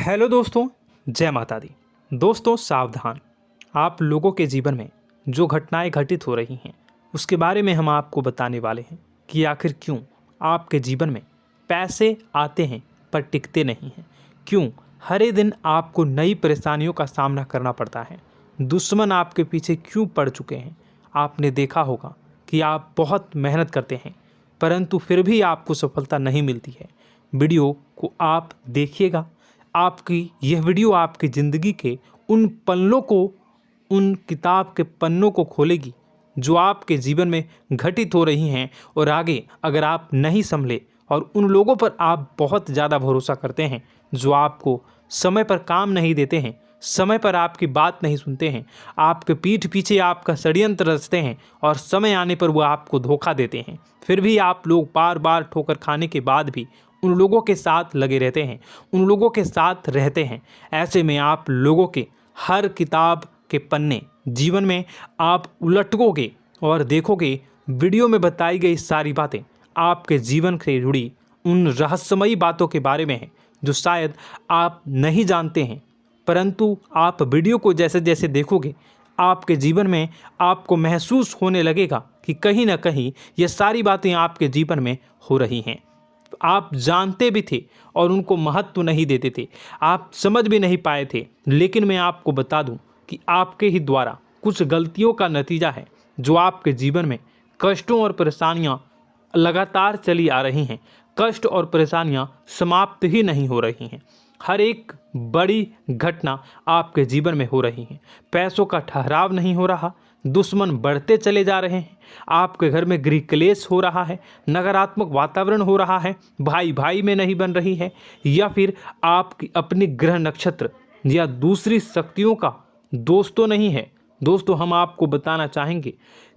Hello दोस्तों, जय माता दी। दोस्तों सावधान, आप लोगों के जीवन में जो घटनाएं घटित हो रही हैं उसके बारे में हम आपको बताने वाले हैं कि आखिर क्यों आपके जीवन में पैसे आते हैं पर टिकते नहीं हैं। क्यों हर दिन आपको नई परेशानियों का सामना करना पड़ता है। दुश्मन आपके पीछे क्यों पड़ चुके हैं। आपने देखा होगा कि आप बहुत मेहनत करते हैं परंतु फिर भी आपको सफलता नहीं मिलती है। वीडियो को आप देखिएगा। आपकी यह वीडियो आपकी ज़िंदगी के उन पन्नों को, उन किताब के पन्नों को खोलेगी जो आपके जीवन में घटित हो रही हैं। और आगे अगर आप नहीं संभले और उन लोगों पर आप बहुत ज़्यादा भरोसा करते हैं जो आपको समय पर काम नहीं देते हैं, समय पर आपकी बात नहीं सुनते हैं, आपके पीठ पीछे आपका षड्यंत्र रचते हैं और समय आने पर वो आपको धोखा देते हैं, फिर भी आप लोग बार बार ठोकर खाने के बाद भी उन लोगों के साथ लगे रहते हैं, उन लोगों के साथ रहते हैं। ऐसे में आप लोगों के हर किताब के पन्ने जीवन में आप उलटोगे और देखोगे वीडियो में बताई गई सारी बातें आपके जीवन से जुड़ी उन रहस्यमयी बातों के बारे में हैं जो शायद आप नहीं जानते हैं। परंतु आप वीडियो को जैसे जैसे देखोगे आपके जीवन में आपको महसूस होने लगेगा कि कहीं ना कहीं ये सारी बातें आपके जीवन में हो रही हैं। आप जानते भी थे और उनको महत्व नहीं देते थे, आप समझ भी नहीं पाए थे। लेकिन मैं आपको बता दूं कि आपके ही द्वारा कुछ गलतियों का नतीजा है जो आपके जीवन में कष्टों और परेशानियां लगातार चली आ रही हैं। कष्ट और परेशानियां समाप्त ही नहीं हो रही हैं। हर एक बड़ी घटना आपके जीवन में हो रही है। पैसों का ठहराव नहीं हो रहा, दुश्मन बढ़ते चले जा रहे हैं, आपके घर में गृह क्लेश हो रहा है, नकारात्मक वातावरण हो रहा है, भाई भाई में नहीं बन रही है, या फिर आपकी अपनी ग्रह नक्षत्र या दूसरी शक्तियों का दोस्तों नहीं है। दोस्तों हम आपको बताना चाहेंगे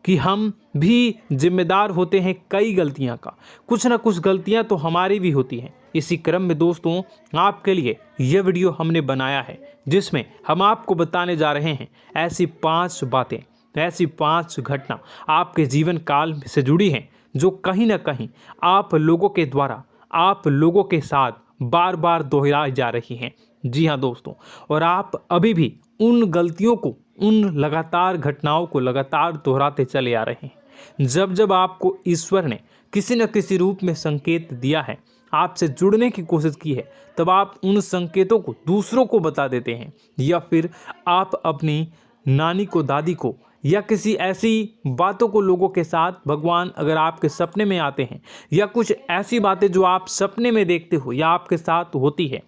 कि हम भी जिम्मेदार होते हैं कई गलतियां का, कुछ ना कुछ गलतियां तो हमारी भी होती हैं। इसी क्रम में दोस्तों आपके लिए यह वीडियो हमने बनाया है जिसमें हम आपको बताने जा रहे हैं ऐसी 5 बातें, ऐसी 5 घटना आपके जीवन काल से जुड़ी हैं जो कहीं ना कहीं आप लोगों के द्वारा आप लोगों के साथ बार बार दोहराई जा रही हैं। जी हाँ दोस्तों, और आप अभी भी उन गलतियों को, उन लगातार घटनाओं को लगातार दोहराते चले आ रहे हैं। जब जब आपको ईश्वर ने किसी न किसी रूप में संकेत दिया है, आपसे जुड़ने की कोशिश की है, तब आप उन संकेतों को दूसरों को बता देते हैं, या फिर आप अपनी नानी को, दादी को, या किसी ऐसी बातों को लोगों के साथ, भगवान अगर आपके सपने में आते हैं या कुछ ऐसी बातें जो आप सपने में देखते हो या आपके साथ होती है,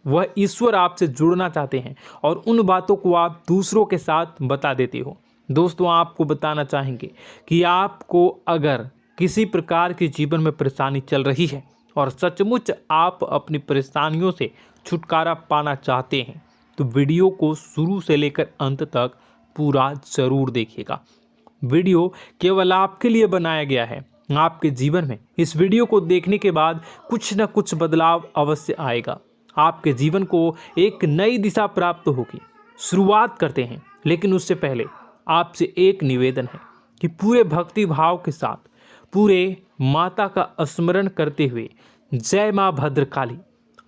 वह ईश्वर आपसे जुड़ना चाहते हैं और उन बातों को आप दूसरों के साथ बता देते हो। दोस्तों आपको बताना चाहेंगे कि आपको अगर किसी प्रकार की जीवन में परेशानी चल रही है और सचमुच आप अपनी परेशानियों से छुटकारा पाना चाहते हैं तो वीडियो को शुरू से लेकर अंत तक पूरा जरूर देखिएगा। वीडियो केवल आपके लिए बनाया गया है। आपके जीवन में इस वीडियो को देखने के बाद कुछ न कुछ बदलाव अवश्य आएगा। आपके जीवन को एक नई दिशा प्राप्त होगी। शुरुआत करते हैं, लेकिन उससे पहले आपसे एक निवेदन है कि पूरे भक्ति भाव के साथ पूरे माता का स्मरण करते हुए जय माँ भद्रकाली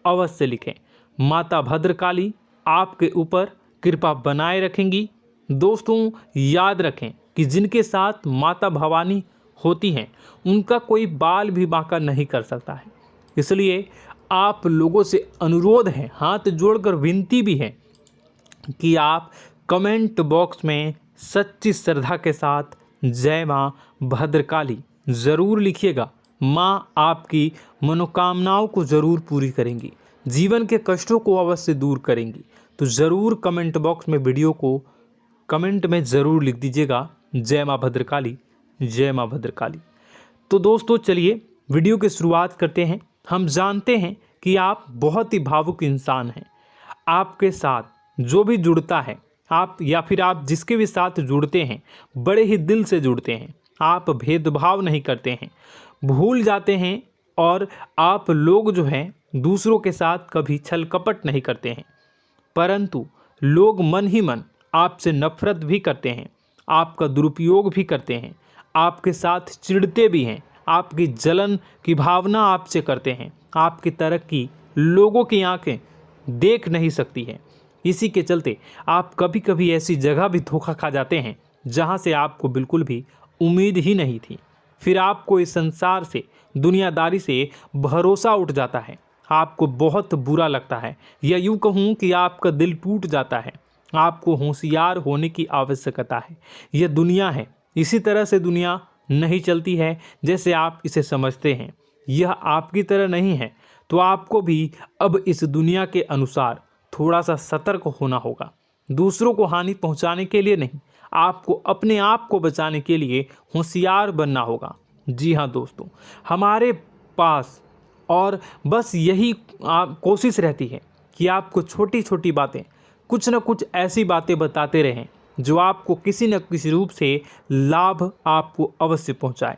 अवश्य लिखें। माता भद्रकाली आपके ऊपर कृपा बनाए रखेंगी। दोस्तों याद रखें कि जिनके साथ माता भवानी होती हैं उनका कोई बाल भी बांका नहीं कर सकता है। इसलिए आप लोगों से अनुरोध है, हाथ जोड़कर विनती भी है कि आप कमेंट बॉक्स में सच्ची श्रद्धा के साथ जय माँ भद्रकाली ज़रूर लिखिएगा। माँ आपकी मनोकामनाओं को ज़रूर पूरी करेंगी, जीवन के कष्टों को अवश्य दूर करेंगी। तो ज़रूर कमेंट बॉक्स में वीडियो को कमेंट में ज़रूर लिख दीजिएगा जय माँ भद्रकाली, जय माँ भद्रकाली। तो दोस्तों चलिए वीडियो की शुरुआत करते हैं। हम जानते हैं कि आप बहुत ही भावुक इंसान हैं। आपके साथ जो भी जुड़ता है, आप या फिर आप जिसके भी साथ जुड़ते हैं बड़े ही दिल से जुड़ते हैं। आप भेदभाव नहीं करते हैं, भूल जाते हैं, और आप लोग जो हैं दूसरों के साथ कभी छल कपट नहीं करते हैं। परंतु लोग मन ही मन आपसे नफरत भी करते हैं, आपका दुरुपयोग भी करते हैं, आपके साथ चिढ़ते भी हैं, आपकी जलन की भावना आपसे करते हैं। आपकी तरक्की लोगों की आंखें देख नहीं सकती है। इसी के चलते आप कभी कभी ऐसी जगह भी धोखा खा जाते हैं जहां से आपको बिल्कुल भी उम्मीद ही नहीं थी। फिर आपको इस संसार से, दुनियादारी से भरोसा उठ जाता है। आपको बहुत बुरा लगता है, या यूं कहूं कि आपका दिल टूट जाता है। आपको होशियार होने की आवश्यकता है। यह दुनिया है, इसी तरह से दुनिया नहीं चलती है जैसे आप इसे समझते हैं। यह आपकी तरह नहीं है, तो आपको भी अब इस दुनिया के अनुसार थोड़ा सा सतर्क होना होगा। दूसरों को हानि पहुंचाने के लिए नहीं, आपको अपने आप को बचाने के लिए होशियार बनना होगा। जी हाँ दोस्तों, हमारे पास और बस यही कोशिश रहती है कि आपको छोटी छोटी बातें, कुछ न कुछ ऐसी बातें बताते रहें जो आपको किसी न किसी रूप से लाभ आपको अवश्य पहुंचाए,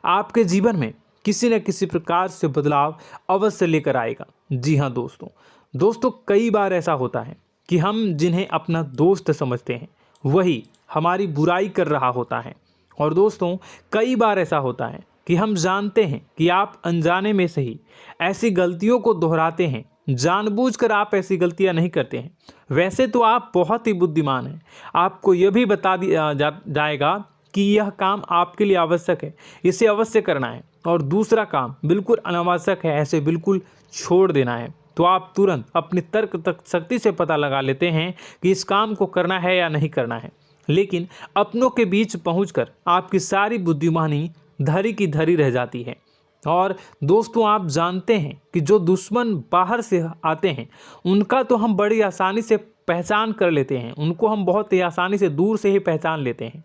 आपके जीवन में किसी न किसी प्रकार से बदलाव अवश्य लेकर आएगा। जी हाँ दोस्तों, कई बार ऐसा होता है कि हम जिन्हें अपना दोस्त समझते हैं वही हमारी बुराई कर रहा होता है। और दोस्तों, कई बार ऐसा होता है कि हम जानते हैं कि आप अनजाने में से ही ऐसी गलतियों को दोहराते हैं। जानबूझकर आप ऐसी गलतियां नहीं करते हैं। वैसे तो आप बहुत ही बुद्धिमान हैं। आपको यह भी बता दिया जाएगा कि यह काम आपके लिए आवश्यक है, इसे अवश्य करना है, और दूसरा काम बिल्कुल अनावश्यक है, ऐसे बिल्कुल छोड़ देना है। तो आप तुरंत अपनी तर्क शक्ति से पता लगा लेते हैं कि इस काम को करना है या नहीं करना है। लेकिन अपनों के बीच पहुंचकर आपकी सारी बुद्धिमानी धरी की धरी रह जाती है। और दोस्तों, आप जानते हैं कि जो दुश्मन बाहर से आते हैं उनका तो हम बड़ी आसानी से पहचान कर लेते हैं, उनको हम बहुत ही आसानी से दूर से ही पहचान लेते हैं,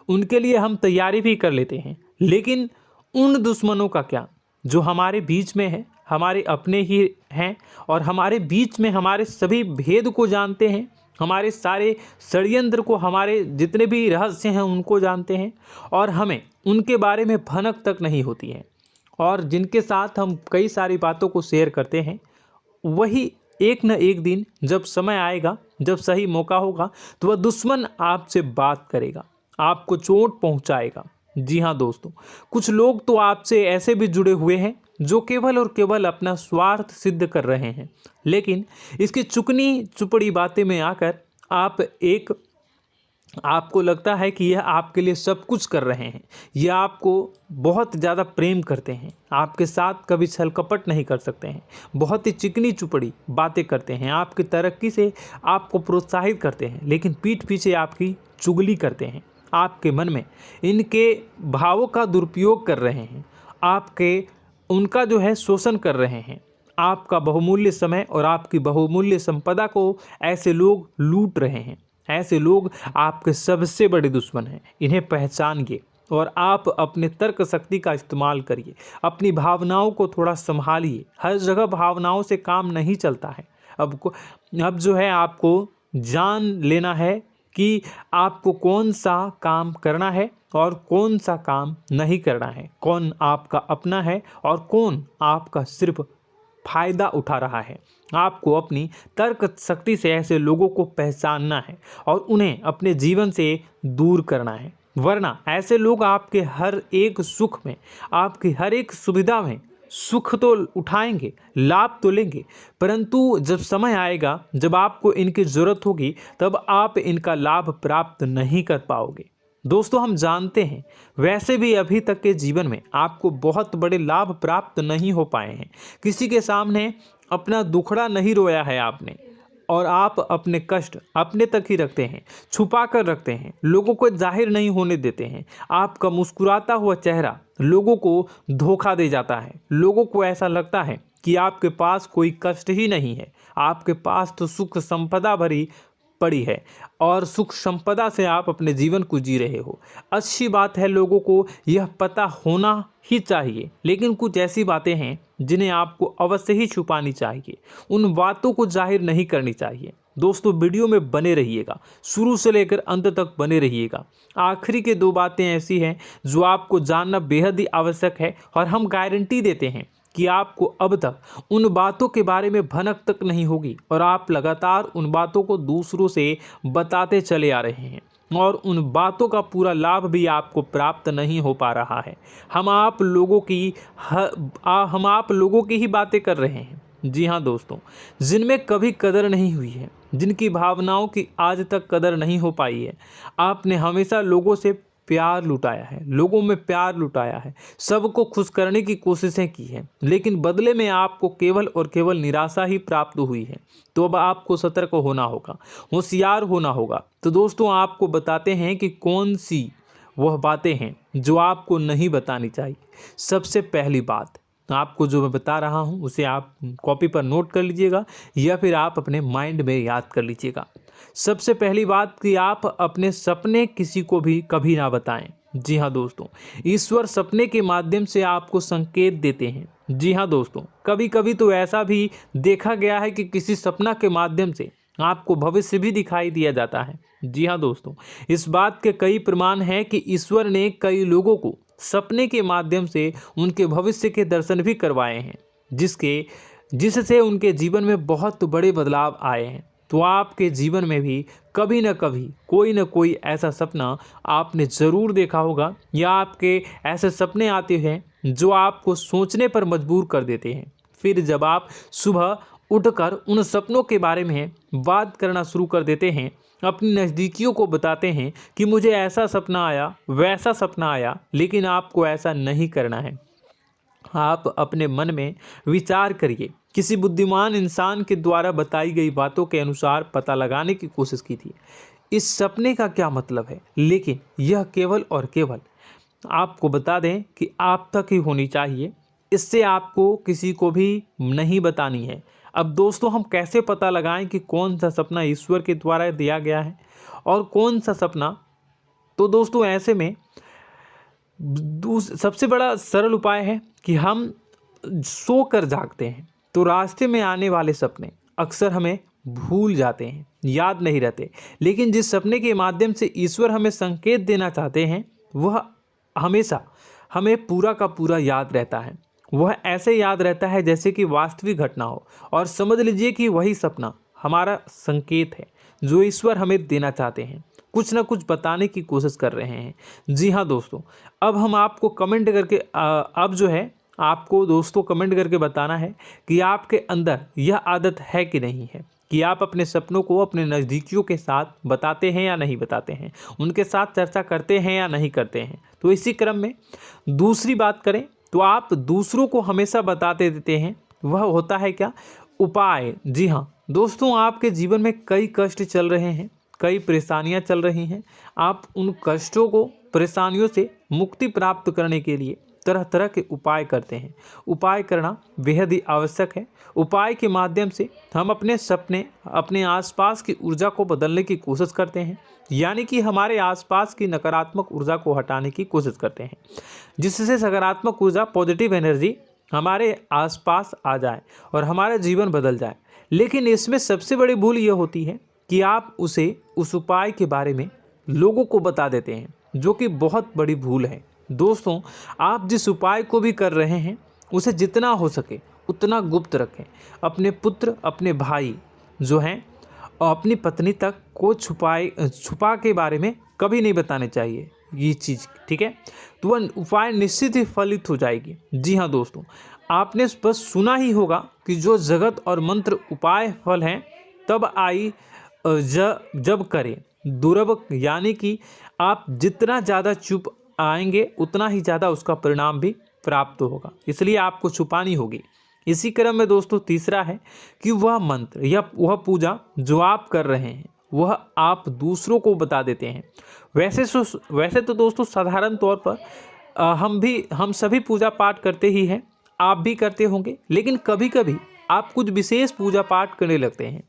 उनके लिए हम तैयारी भी कर लेते हैं। लेकिन उन दुश्मनों का क्या जो हमारे बीच में है, हमारे अपने ही हैं, और हमारे बीच में हमारे सभी भेद को जानते हैं, हमारे सारे षड्यंत्र को, हमारे जितने भी रहस्य हैं उनको जानते हैं, और हमें उनके बारे में भनक तक नहीं होती है, और जिनके साथ हम कई सारी बातों को शेयर करते हैं, वही एक न एक दिन जब समय आएगा, जब सही मौका होगा, तो वह दुश्मन आपसे बात करेगा, आपको चोट पहुंचाएगा। जी हाँ दोस्तों, कुछ लोग तो आपसे ऐसे भी जुड़े हुए हैं जो केवल और केवल अपना स्वार्थ सिद्ध कर रहे हैं। लेकिन इसकी चुकनी चुपड़ी बातें में आकर आपको लगता है कि यह आपके लिए सब कुछ कर रहे हैं, यह आपको बहुत ज़्यादा प्रेम करते हैं, आपके साथ कभी छल कपट नहीं कर सकते हैं, बहुत ही चिकनी चुपड़ी बातें करते हैं, आपकी तरक्की से आपको प्रोत्साहित करते हैं, लेकिन पीठ पीछे आपकी चुगली करते हैं, आपके मन में इनके भावों का दुरुपयोग कर रहे हैं, उनका जो है शोषण कर रहे हैं। आपका बहुमूल्य समय और आपकी बहुमूल्य संपदा को ऐसे लोग लूट रहे हैं। ऐसे लोग आपके सबसे बड़े दुश्मन हैं। इन्हें पहचानिए और आप अपने तर्क शक्ति का इस्तेमाल करिए। अपनी भावनाओं को थोड़ा संभालिए। हर जगह भावनाओं से काम नहीं चलता है। अब जो है आपको जान लेना है कि आपको कौन सा काम करना है और कौन सा काम नहीं करना है, कौन आपका अपना है और कौन आपका सिर्फ फायदा उठा रहा है। आपको अपनी तर्क शक्ति से ऐसे लोगों को पहचानना है और उन्हें अपने जीवन से दूर करना है, वरना ऐसे लोग आपके हर एक सुख में, आपकी हर एक सुविधा में सुख तो उठाएंगे, लाभ तो लेंगे, परंतु जब समय आएगा, जब आपको इनकी ज़रूरत होगी, तब आप इनका लाभ प्राप्त नहीं कर पाओगे। दोस्तों, हम जानते हैं वैसे भी अभी तक के जीवन में आपको बहुत बड़े लाभ प्राप्त नहीं हो पाए हैं। किसी के सामने अपना दुखड़ा नहीं रोया है आपने, और आप अपने कष्ट अपने तक ही रखते हैं, छुपा कर रखते हैं, लोगों को जाहिर नहीं होने देते हैं। आपका मुस्कुराता हुआ चेहरा लोगों को धोखा दे जाता है। लोगों को ऐसा लगता है कि आपके पास कोई कष्ट ही नहीं है, आपके पास तो सुख संपदा भरी पड़ी है और सुख संपदा से आप अपने जीवन को जी रहे हो। अच्छी बात है, लोगों को यह पता होना ही चाहिए, लेकिन कुछ ऐसी बातें हैं जिन्हें आपको अवश्य ही छुपानी चाहिए। उन बातों को जाहिर नहीं करनी चाहिए। दोस्तों, वीडियो में बने रहिएगा, शुरू से लेकर अंत तक बने रहिएगा। आखिरी के 2 बातें ऐसी हैं जो आपको जानना बेहद ही आवश्यक है, और हम गारंटी देते हैं कि आपको अब तक उन बातों के बारे में भनक तक नहीं होगी, और आप लगातार उन बातों को दूसरों से बताते चले आ रहे हैं, और उन बातों का पूरा लाभ भी आपको प्राप्त नहीं हो पा रहा है। हम आप लोगों की ही बातें कर रहे हैं, जी हाँ दोस्तों, जिनमें कभी कदर नहीं हुई है, जिनकी भावनाओं की आज तक कदर नहीं हो पाई है। आपने हमेशा लोगों से प्यार लुटाया है, लोगों में प्यार लुटाया है, सबको खुश करने की कोशिशें की है, लेकिन बदले में आपको केवल और केवल निराशा ही प्राप्त हुई है। तो अब आपको सतर्क होना होगा, होशियार होना होगा। तो दोस्तों आपको बताते हैं कि कौन सी वह बातें हैं जो आपको नहीं बतानी चाहिए। सबसे पहली बात आपको जो मैं बता रहा हूं उसे आप कॉपी पर नोट कर लीजिएगा या फिर आप अपने माइंड में याद कर लीजिएगा। सबसे पहली बात कि आप अपने सपने किसी को भी कभी ना बताएं। जी हाँ दोस्तों, ईश्वर सपने के माध्यम से आपको संकेत देते हैं। जी हाँ दोस्तों, कभी कभी तो ऐसा भी देखा गया है कि किसी सपना के माध्यम से आपको भविष्य भी दिखाई दिया जाता है। जी हाँ दोस्तों, इस बात के कई प्रमाण हैं कि ईश्वर ने कई लोगों को सपने के माध्यम से उनके भविष्य के दर्शन भी करवाए हैं, जिससे उनके जीवन में बहुत बड़े बदलाव आए हैं। तो आपके जीवन में भी कभी न कभी कोई न कोई ऐसा सपना आपने ज़रूर देखा होगा, या आपके ऐसे सपने आते हैं जो आपको सोचने पर मजबूर कर देते हैं। फिर जब आप सुबह उठकर उन सपनों के बारे में बात करना शुरू कर देते हैं, अपनी नज़दीकियों को बताते हैं कि मुझे ऐसा सपना आया, वैसा सपना आया, लेकिन आपको ऐसा नहीं करना है। आप अपने मन में विचार करिए। किसी बुद्धिमान इंसान के द्वारा बताई गई बातों के अनुसार पता लगाने की कोशिश की थी इस सपने का क्या मतलब है, लेकिन यह केवल और केवल आपको बता दें कि आप तक ही होनी चाहिए। इससे आपको किसी को भी नहीं बतानी है। अब दोस्तों हम कैसे पता लगाएं कि कौन सा सपना ईश्वर के द्वारा दिया गया है और कौन सा सपना? तो दोस्तों ऐसे में सबसे बड़ा सरल उपाय है कि हम सोकर जागते हैं तो रास्ते में आने वाले सपने अक्सर हमें भूल जाते हैं, याद नहीं रहते। लेकिन जिस सपने के माध्यम से ईश्वर हमें संकेत देना चाहते हैं वह हमेशा हमें पूरा का पूरा याद रहता है। वह ऐसे याद रहता है जैसे कि वास्तविक घटना हो, और समझ लीजिए कि वही सपना हमारा संकेत है जो ईश्वर हमें देना चाहते हैं, कुछ ना कुछ बताने की कोशिश कर रहे हैं। जी हाँ दोस्तों, अब हम आपको कमेंट करके अब जो है आपको दोस्तों कमेंट करके बताना है कि आपके अंदर यह आदत है कि नहीं है कि आप अपने सपनों को अपने नज़दीकियों के साथ बताते हैं या नहीं बताते हैं, उनके साथ चर्चा करते हैं या नहीं करते हैं। तो इसी क्रम में दूसरी बात करें तो आप दूसरों को हमेशा बताते देते हैं, वह होता है क्या? उपाय। जी हाँ दोस्तों, आपके जीवन में कई कष्ट चल रहे हैं, कई परेशानियां चल रही हैं। आप उन कष्टों को, परेशानियों से मुक्ति प्राप्त करने के लिए तरह तरह के उपाय करते हैं। उपाय करना बेहद ही आवश्यक है। उपाय के माध्यम से हम अपने सपने, अपने आसपास की ऊर्जा को बदलने की कोशिश करते हैं, यानी कि हमारे आसपास की नकारात्मक ऊर्जा को हटाने की कोशिश करते हैं, जिससे सकारात्मक ऊर्जा, पॉजिटिव एनर्जी हमारे आसपास आ जाए और हमारा जीवन बदल जाए। लेकिन इसमें सबसे बड़ी भूल यह होती है कि आप उस उपाय के बारे में लोगों को बता देते हैं, जो कि बहुत बड़ी भूल है। दोस्तों आप जिस उपाय को भी कर रहे हैं उसे जितना हो सके उतना गुप्त रखें। अपने पुत्र, अपने भाई जो हैं और अपनी पत्नी तक को छुपा के बारे में कभी नहीं बताने चाहिए ये चीज़, ठीक है? तो वह उपाय निश्चित ही फलित हो जाएगी। जी हाँ दोस्तों, आपने बस सुना ही होगा कि जो जगत और मंत्र उपाय फल हैं तब आई जब करें दुर्लभ, यानी कि आप जितना ज़्यादा चुप आएंगे उतना ही ज़्यादा उसका परिणाम भी प्राप्त होगा, इसलिए आपको छुपानी होगी। इसी क्रम में दोस्तों तीसरा है कि वह मंत्र या वह पूजा जो आप कर रहे हैं वह आप दूसरों को बता देते हैं। वैसे तो दोस्तों साधारण तौर पर हम सभी पूजा पाठ करते ही हैं, आप भी करते होंगे, लेकिन कभी कभी आप कुछ विशेष पूजा पाठ करने लगते हैं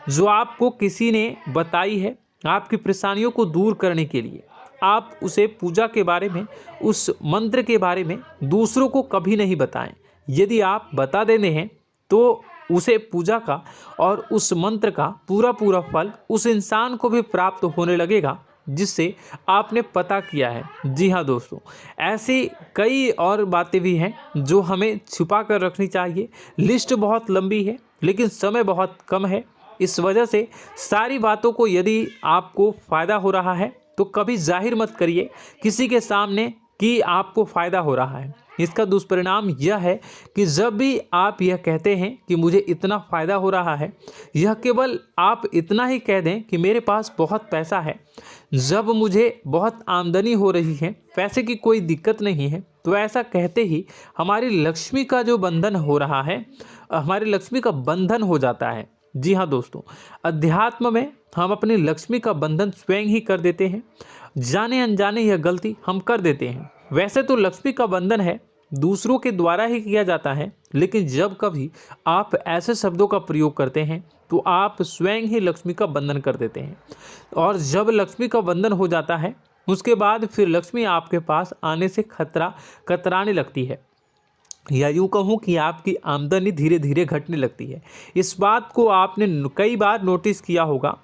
जो आपको किसी ने बताई है आपकी परेशानियों को दूर करने के लिए। आप उसे पूजा के बारे में, उस मंत्र के बारे में दूसरों को कभी नहीं बताएं। यदि आप बता देते हैं तो उसे पूजा का और उस मंत्र का पूरा फल उस इंसान को भी प्राप्त होने लगेगा जिससे आपने पता किया है। जी हाँ दोस्तों, ऐसी कई और बातें भी हैं जो हमें छुपा कर रखनी चाहिए। लिस्ट बहुत लंबी है लेकिन समय बहुत कम है, इस वजह से सारी बातों को यदि आपको फ़ायदा हो रहा है तो कभी जाहिर मत करिए किसी के सामने कि आपको फ़ायदा हो रहा है। इसका दुष्परिणाम यह है कि जब भी आप यह कहते हैं कि मुझे इतना फ़ायदा हो रहा है, यह केवल आप इतना ही कह दें कि मेरे पास बहुत पैसा है, जब मुझे बहुत आमदनी हो रही है, पैसे की कोई दिक्कत नहीं है, तो ऐसा कहते ही हमारी लक्ष्मी का जो बंधन हो रहा है, हमारी लक्ष्मी का बंधन हो जाता है। जी हाँ दोस्तों, अध्यात्म में हम अपनी लक्ष्मी का बंधन स्वयं ही कर देते हैं। जाने अनजाने यह गलती हम कर देते हैं। वैसे तो लक्ष्मी का बंधन है दूसरों के द्वारा ही किया जाता है, लेकिन जब कभी आप ऐसे शब्दों का प्रयोग करते हैं तो आप स्वयं ही लक्ष्मी का बंधन कर देते हैं। और जब लक्ष्मी का बंधन हो जाता है, उसके बाद फिर लक्ष्मी आपके पास आने से कतराने लगती है, या यूँ कहूँ कि आपकी आमदनी धीरे धीरे घटने लगती है। इस बात को आपने कई बार नोटिस किया होगा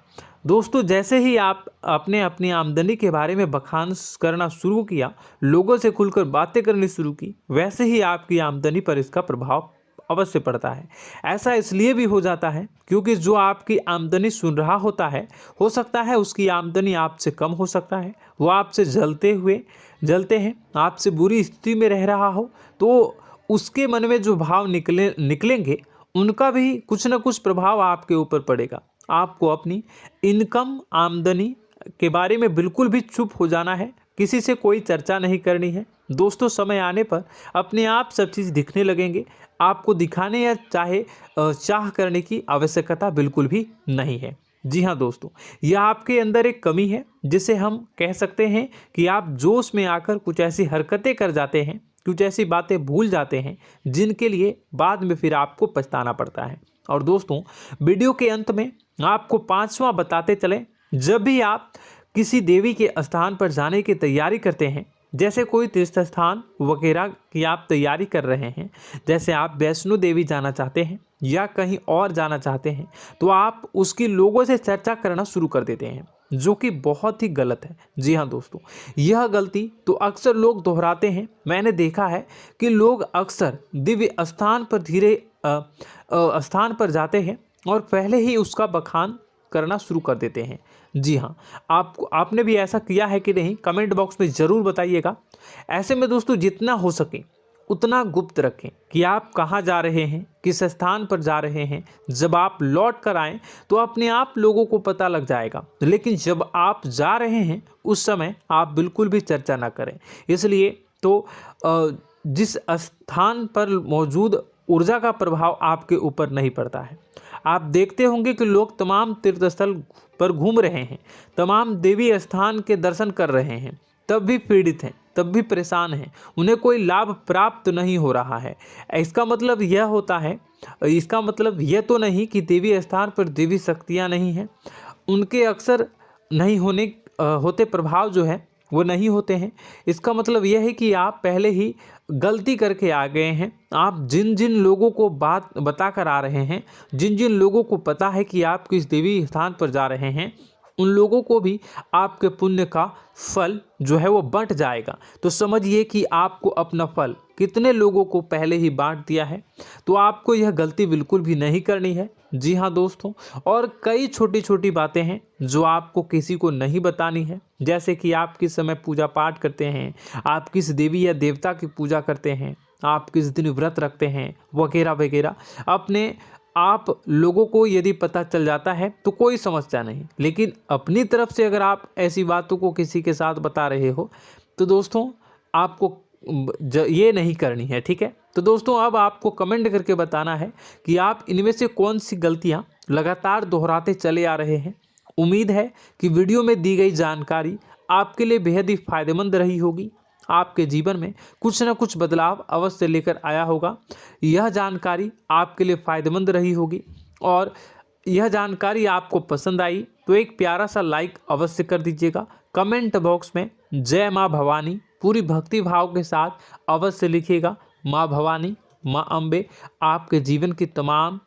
दोस्तों। जैसे ही आप अपने अपनी आमदनी के बारे में बखान करना शुरू किया, लोगों से खुलकर बातें करनी शुरू की, वैसे ही आपकी आमदनी पर इसका प्रभाव अवश्य पड़ता है। ऐसा इसलिए भी हो जाता है क्योंकि जो आपकी आमदनी सुन रहा होता है, हो सकता है उसकी आमदनी आपसे कम हो सकता है, वो आपसे जलते हैं, आपसे बुरी स्थिति में रह रहा हो, तो उसके मन में जो भाव निकलेंगे उनका भी कुछ न कुछ प्रभाव आपके ऊपर पड़ेगा। आपको अपनी इनकम आमदनी के बारे में बिल्कुल भी चुप हो जाना है, किसी से कोई चर्चा नहीं करनी है दोस्तों। समय आने पर अपने आप सब चीज़ दिखने लगेंगे। आपको दिखाने या चाह करने की आवश्यकता बिल्कुल भी नहीं है। जी हाँ दोस्तों, यह आपके अंदर एक कमी है, जिसे हम कह सकते हैं कि आप जोश में आकर कुछ ऐसी हरकतें कर जाते हैं, कुछ ऐसी बातें भूल जाते हैं जिनके लिए बाद में फिर आपको पछताना पड़ता है। और दोस्तों, वीडियो के अंत में आपको 5वां बताते चलें, जब भी आप किसी देवी के स्थान पर जाने की तैयारी करते हैं, जैसे कोई तीर्थ स्थान वगैरह की आप तैयारी कर रहे हैं, जैसे आप वैष्णो देवी जाना चाहते हैं या कहीं और जाना चाहते हैं, तो आप उसकी लोगों से चर्चा करना शुरू कर देते हैं, जो कि बहुत ही गलत है। जी हाँ दोस्तों, यह गलती तो अक्सर लोग दोहराते हैं। मैंने देखा है कि लोग अक्सर दिव्य स्थान पर जाते हैं और पहले ही उसका बखान करना शुरू कर देते हैं। जी हाँ, आपने भी ऐसा किया है कि नहीं, कमेंट बॉक्स में ज़रूर बताइएगा। ऐसे में दोस्तों, जितना हो सके उतना गुप्त रखें कि आप कहाँ जा रहे हैं, किस स्थान पर जा रहे हैं। जब आप लौट कर आएँ तो अपने आप लोगों को पता लग जाएगा, लेकिन जब आप जा रहे हैं उस समय आप बिल्कुल भी चर्चा ना करें। इसलिए तो जिस स्थान पर मौजूद ऊर्जा का प्रभाव आपके ऊपर नहीं पड़ता है। आप देखते होंगे कि लोग तमाम तीर्थ स्थल पर घूम रहे हैं, तमाम देवी स्थान के दर्शन कर रहे हैं, तब भी पीड़ित हैं, तब भी परेशान हैं, उन्हें कोई लाभ प्राप्त नहीं हो रहा है। इसका मतलब यह तो नहीं कि देवी स्थान पर देवी शक्तियाँ नहीं हैं, उनके अक्सर नहीं होते प्रभाव जो है वो नहीं होते हैं। इसका मतलब यह है कि आप पहले ही गलती करके आ गए हैं। आप जिन जिन लोगों को बात बता कर आ रहे हैं, जिन जिन लोगों को पता है कि आप किस देवी स्थान पर जा रहे हैं, उन लोगों को भी आपके पुण्य का फल जो है वो बंट जाएगा। तो समझिए कि आपको अपना फल कितने लोगों को पहले ही बांट दिया है। तो आपको यह गलती बिल्कुल भी नहीं करनी है। जी हाँ दोस्तों, और कई छोटी छोटी बातें हैं जो आपको किसी को नहीं बतानी है, जैसे कि आप किस समय पूजा पाठ करते हैं, आप किस देवी या देवता की पूजा करते हैं, आप किस दिन व्रत रखते हैं, वगैरह वगैरह। अपने आप लोगों को यदि पता चल जाता है तो कोई समस्या नहीं, लेकिन अपनी तरफ से अगर आप ऐसी बातों को किसी के साथ बता रहे हो तो दोस्तों आपको ये नहीं करनी है, ठीक है। तो दोस्तों, अब आपको कमेंट करके बताना है कि आप इनमें से कौन सी गलतियां लगातार दोहराते चले आ रहे हैं। उम्मीद है कि वीडियो में दी गई जानकारी आपके लिए बेहद ही फायदेमंद रही होगी, आपके जीवन में कुछ न कुछ बदलाव अवश्य लेकर आया होगा। यह जानकारी आपके लिए फ़ायदेमंद रही होगी और यह जानकारी आपको पसंद आई तो एक प्यारा सा लाइक अवश्य कर दीजिएगा। कमेंट बॉक्स में जय माँ भवानी पूरी भक्ति भाव के साथ अवश्य लिखिएगा। माँ भवानी, माँ अम्बे आपके जीवन की तमाम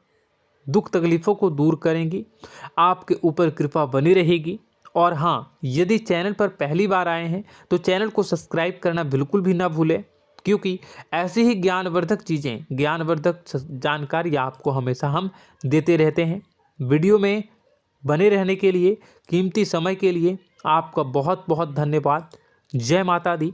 दुख तकलीफ़ों को दूर करेंगी, आपके ऊपर कृपा बनी रहेगी। और हाँ, यदि चैनल पर पहली बार आए हैं तो चैनल को सब्सक्राइब करना बिल्कुल भी ना भूलें, क्योंकि ऐसी ही ज्ञानवर्धक चीज़ें, ज्ञानवर्धक जानकारी आपको हमेशा हम देते रहते हैं। वीडियो में बने रहने के लिए, कीमती समय के लिए आपका बहुत बहुत धन्यवाद। जय माता दी।